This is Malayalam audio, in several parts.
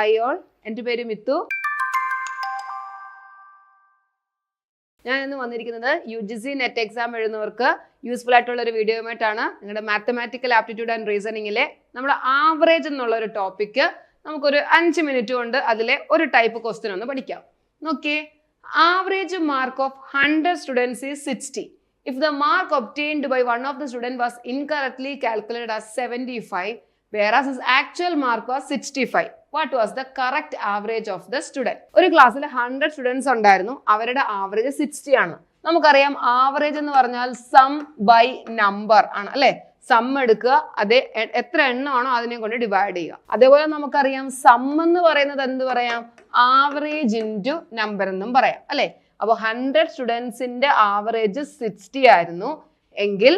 ഹായ് ഓൾ, എൻ്റെ പേര് മിത്തു. ഞാൻ ഇന്ന് വന്നിരിക്കുന്നത് UGC നെറ്റ് എക്സാം എഴുതുന്നവർക്ക് യൂസ്ഫുൾ ആയിട്ടുള്ള ഒരു വീഡിയോയുമായിട്ടാണ്. നിങ്ങളുടെ മാത്തമാറ്റിക്കൽ ആപ്റ്റിറ്റ്യൂഡ് ആൻഡ് റീസണിങ്ങിലെ നമ്മുടെ ആവറേജ് എന്നുള്ള ഒരു ടോപ്പിക്ക് നമുക്കൊരു 5 മിനിറ്റ് കൊണ്ട് അതിലെ ഒരു ടൈപ്പ് ക്വസ്റ്റ്യൻ ഒന്ന് പഠിക്കാം. നോക്കിയേ, average mark of 100 students is 60. If the mark obtained by one of the student was incorrectly calculated as 75, whereas his actual mark was 65, what was the correct average of the student? ഒരു ക്ലാസ്സിൽ 100 സ്റ്റുഡൻസ് ഉണ്ടായിരുന്നു, അവരുടെ ആവറേജ് 60 ആണ്. നമുക്കറിയാം ആവറേജ് എന്ന് പറഞ്ഞാൽ സം ബൈ നമ്പർ ആണ് അല്ലെ. സം എടുക്കുക, അതേ എത്ര എണ്ണമാണോ അതിനെ കൊണ്ട് ഡിവൈഡ് ചെയ്യുക. അതേപോലെ നമുക്കറിയാം സം എന്ന് പറയുന്നത് എന്ത് പറയാം, ആവറേജ് ഇൻറ്റു നമ്പർ എന്നും പറയാം അല്ലെ. അപ്പോൾ 100 സ്റ്റുഡൻസിന്റെ ആവറേജ് 60 ആയിരുന്നു എങ്കിൽ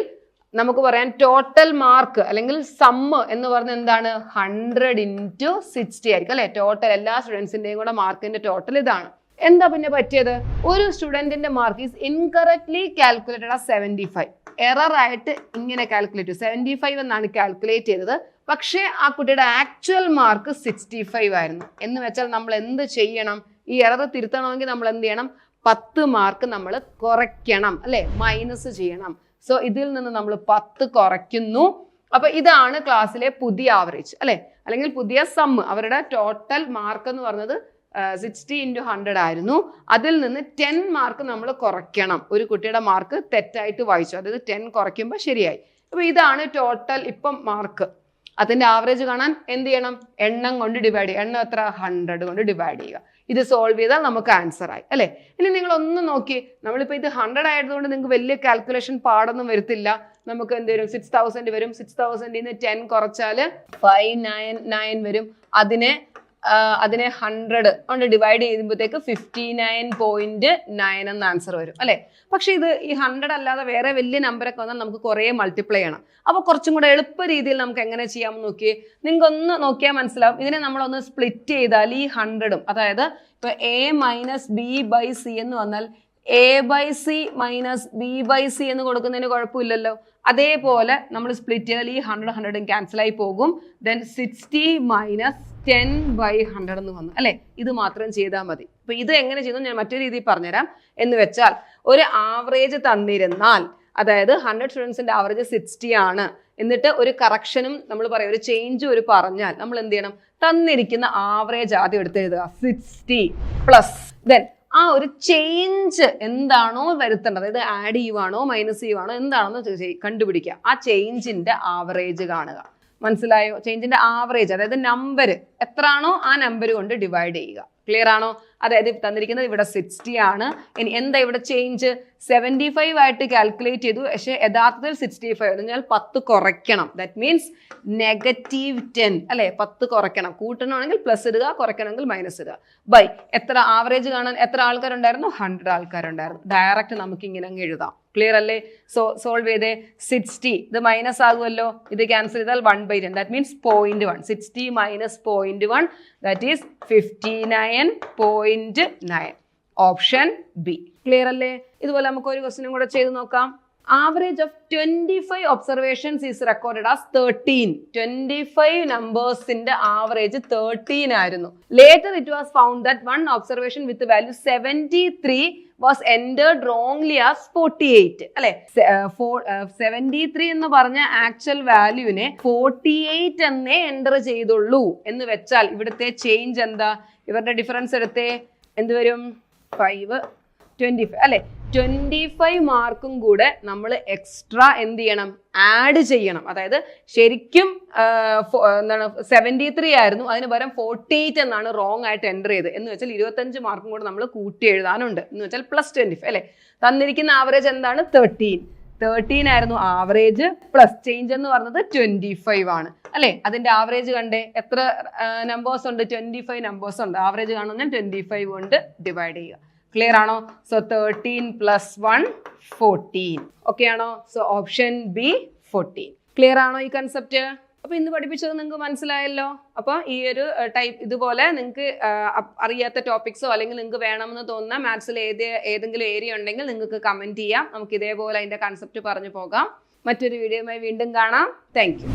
നമുക്ക് പറയാം ടോട്ടൽ മാർക്ക് അല്ലെങ്കിൽ സമ്മ് എന്ന് പറഞ്ഞാൽ എന്താണ്, 100 ഇൻറ്റു 60 ആയിരിക്കും അല്ലെ. ടോട്ടൽ എല്ലാ സ്റ്റുഡൻസിന്റെയും കൂടെ മാർക്കിന്റെ ടോട്ടൽ ഇതാണ്. എന്താ പിന്നെ പറ്റിയത്, ഒരു സ്റ്റുഡന്റിന്റെ mark is incorrectly calculated as 75. Error ആയിട്ട് ഇങ്ങനെ കാൽക്കുലേറ്റ് 75 എന്നാണ് കാൽക്കുലേറ്റ് ചെയ്തത്. പക്ഷേ ആ കുട്ടിയുടെ ആക്ച്വൽ മാർക്ക് 65 ആയിരുന്നു. എന്ന് വെച്ചാൽ നമ്മൾ എന്ത് ചെയ്യണം, ഈ എറർ തിരുത്തണമെങ്കിൽ നമ്മൾ എന്ത് ചെയ്യണം, 10 മാർക്ക് നമ്മൾ കുറയ്ക്കണം അല്ലെ, മൈനസ് ചെയ്യണം. സോ ഇതിൽ നിന്ന് നമ്മൾ 10 കുറയ്ക്കുന്നു. അപ്പൊ ഇതാണ് ക്ലാസ്സിലെ പുതിയ ആവറേജ് അല്ലെ, അല്ലെങ്കിൽ പുതിയ സം. അവരുടെ ടോട്ടൽ മാർക്ക് എന്ന് പറഞ്ഞത് 60 ഇൻറ്റു 100 ആയിരുന്നു. അതിൽ നിന്ന് 10 മാർക്ക് നമ്മൾ കുറയ്ക്കണം. ഒരു കുട്ടിയുടെ മാർക്ക് തെറ്റായിട്ട് വായിച്ചു, അതായത് 10 കുറയ്ക്കുമ്പോൾ ശരിയായി. അപ്പൊ ഇതാണ് ടോട്ടൽ ഇപ്പം മാർക്ക്. അതിന്റെ ആവറേജ് കാണാൻ എന്ത് ചെയ്യണം, എണ്ണം കൊണ്ട് ഡിവൈഡ് ചെയ്യുക. എണ്ണം എത്ര, 100 കൊണ്ട് ഡിവൈഡ് ചെയ്യുക. ഇത് സോൾവ് ചെയ്താൽ നമുക്ക് ആൻസർ ആയി അല്ലെ. ഇനി നിങ്ങൾ ഒന്ന് നോക്കി, നമ്മളിപ്പോൾ ഇത് 100 ആയതുകൊണ്ട് നിങ്ങൾക്ക് വലിയ കാൽക്കുലേഷൻ പാടൊന്നും വരത്തില്ല. നമുക്ക് എന്ത് വരും, 6000 വരും. 6000 നിന്ന് 10 കുറച്ചാൽ 599 വരും. അതിനെ 100 കൊണ്ട് ഡിവൈഡ് ചെയ്യുമ്പോഴത്തേക്ക് 59.9 എന്ന ആൻസർ വരും അല്ലെ. പക്ഷെ ഇത് ഈ 100 അല്ലാതെ വേറെ വലിയ നമ്പറൊക്കെ വന്നാൽ നമുക്ക് കുറേ മൾട്ടിപ്ലൈ ചെയ്യണം. അപ്പൊ കുറച്ചും കൂടെ എളുപ്പ രീതിയിൽ നമുക്ക് എങ്ങനെ ചെയ്യാമെന്ന് നോക്കിയേ. നിങ്ങൾക്ക് ഒന്ന് നോക്കിയാൽ മനസ്സിലാവും. ഇതിനെ നമ്മളൊന്ന് സ്പ്ലിറ്റ് ചെയ്താൽ ഈ 100ഉം, അതായത് ഇപ്പൊ A-B/C എന്ന് വന്നാൽ A/C മൈനസ് B/C എന്ന് കൊടുക്കുന്നതിന് കുഴപ്പമില്ലല്ലോ. അതേപോലെ നമ്മൾ സ്പ്ലിറ്റ് ചെയ്താൽ ഈ 100 ക്യാൻസൽ ആയി പോകും. ദെൻ 60 മൈനസ് 10/100 എന്ന് വന്നു അല്ലെ. ഇത് മാത്രം ചെയ്താൽ മതി. അപ്പൊ ഇത് എങ്ങനെ ചെയ്യുന്നു ഞാൻ മറ്റൊരു രീതിയിൽ പറഞ്ഞുതരാം. എന്ന് വെച്ചാൽ ഒരു ആവറേജ് തന്നിരുന്നാൽ, അതായത് 100 സ്റ്റുഡൻസിന്റെ ആവറേജ് 60 ആണ്, എന്നിട്ട് ഒരു കറക്ഷനും നമ്മൾ പറയാം, ഒരു ചേഞ്ചും ഒരു പറഞ്ഞാൽ നമ്മൾ എന്ത് ചെയ്യണം, തന്നിരിക്കുന്ന ആവറേജ് ആദ്യം എടുത്ത് എഴുതുക 60 പ്ലസ് ദെൻ ആ ഒരു ചേഞ്ച് എന്താണോ വരുത്തേണ്ടത്, അതായത് ആഡ് ചെയ്യുവാണോ മൈനസ് ചെയ്യുവാണോ എന്താണെന്ന് കണ്ടുപിടിക്കുക. ആ ചേഞ്ചിന്റെ ആവറേജ് കാണുക. മനസ്സിലായോ? ചേഞ്ചിന്റെ ആവറേജ്, അതായത് നമ്പർ എത്രയാണോ ആ നമ്പർ കൊണ്ട് ഡിവൈഡ് ചെയ്യുക. ക്ലിയർ ആണോ? അതായത് തന്നിരിക്കുന്നത് ഇവിടെ 60 ആണ്. ഇനി എന്താ ഇവിടെ ചേഞ്ച്, 75 ആയിട്ട് കാൽക്കുലേറ്റ് ചെയ്തു, പക്ഷേ യഥാർത്ഥത്തിൽ 65. എന്നാൽ 10 കുറയ്ക്കണം. ദാറ്റ് മീൻസ് -10 അല്ലെ. 10 കുറയ്ക്കണം. കൂട്ടണമെങ്കിൽ പ്ലസ് ഇടുക, കുറയ്ക്കണമെങ്കിൽ മൈനസ് ഇടുക. ബൈ എത്ര ആവറേജ് കാണാൻ എത്ര ആൾക്കാരുണ്ടായിരുന്നു, 100 ആൾക്കാരുണ്ടായിരുന്നു. ഡയറക്റ്റ് നമുക്ക് ഇങ്ങനെ അങ്ങ് എഴുതാം. ക്ലിയർ അല്ലേ? സോൾവ് ചെയ്തേ. 60 ഇത് മൈനസ് ആകുമല്ലോ, ഇത് ക്യാൻസൽ ചെയ്താൽ 1/10. That means 0.1. 60 minus 0.1 that is 59.9. Option B. Clear അല്ലേ? ഇതുപോലെ നമുക്ക് ഒരു ക്വസ്റ്റ്യനും കൂടെ ചെയ്ത് നോക്കാം. Average of 25 observations is recorded as 13. 25 നമ്പേഴ്സിന്റെ ആവറേജ് 13 ആയിരുന്നു. Later it was found that one observation with value 73 was entered wrongly as 48 അല്ലെ. 73 എന്ന് പറഞ്ഞ ആക്ച്വൽ വാല്യൂവിനെ 48 എന്നേ എൻ്റർ ചെയ്തുള്ളൂ. എന്ന് വെച്ചാൽ ഇവിടുത്തെ ചേഞ്ച് എന്താ, ഇവരുടെ ഡിഫറൻസ് എടുത്തേ, എന്ത് വരും, 25 അല്ലെ. 25 മാർക്കും കൂടെ നമ്മൾ എക്സ്ട്രാ എന്ത് ചെയ്യണം, ആഡ് ചെയ്യണം. അതായത് ശരിക്കും എന്താണ് 73 ആയിരുന്നു, അതിന് പകരം 48 എന്നാണ് റോങ് ആയിട്ട് എൻ്റർ ചെയ്ത്. എന്ന് വെച്ചാൽ 25 മാർക്കും കൂടെ നമ്മൾ കൂട്ടി എഴുതാനുണ്ട്. എന്ന് വെച്ചാൽ +25 അല്ലെ. തന്നിരിക്കുന്ന ആവറേജ് എന്താണ്, 13 ആയിരുന്നു ആവറേജ്. പ്ലസ് ചേഞ്ച് എന്ന് പറഞ്ഞത് 25 ആണ് അല്ലെ. അതിന്റെ ആവറേജ് കണ്ടേ, എത്ര നമ്പേഴ്സ് ഉണ്ട്, 25 നമ്പേഴ്സ് ഉണ്ട്. ആവറേജ് കാണുന്ന 25 കൊണ്ട് ഡിവൈഡ് ചെയ്യുക. ക്ലിയർ ആണോ? സോ 13 + 1 14. ഓക്കെ ആണോ? So option B 14. ക്ലിയർ ആണോ ഈ കൺസെപ്റ്റ്? അപ്പൊ ഇന്ന് പഠിപ്പിച്ചത് നിങ്ങൾക്ക് മനസ്സിലായല്ലോ. അപ്പൊ ഈ ഒരു ടൈപ്പ് ഇതുപോലെ നിങ്ങൾക്ക് അറിയാത്ത ടോപ്പിക്സോ അല്ലെങ്കിൽ നിങ്ങൾക്ക് വേണമെന്ന് തോന്നുന്ന മാത്സിൽ ഏതെങ്കിലും ഏരിയ ഉണ്ടെങ്കിൽ നിങ്ങൾക്ക് കമന്റ് ചെയ്യാം. നമുക്ക് ഇതേപോലെ അതിന്റെ കൺസെപ്റ്റ് പറഞ്ഞു പോകാം. മറ്റൊരു വീഡിയോയുമായി വീണ്ടും കാണാം. Thank you.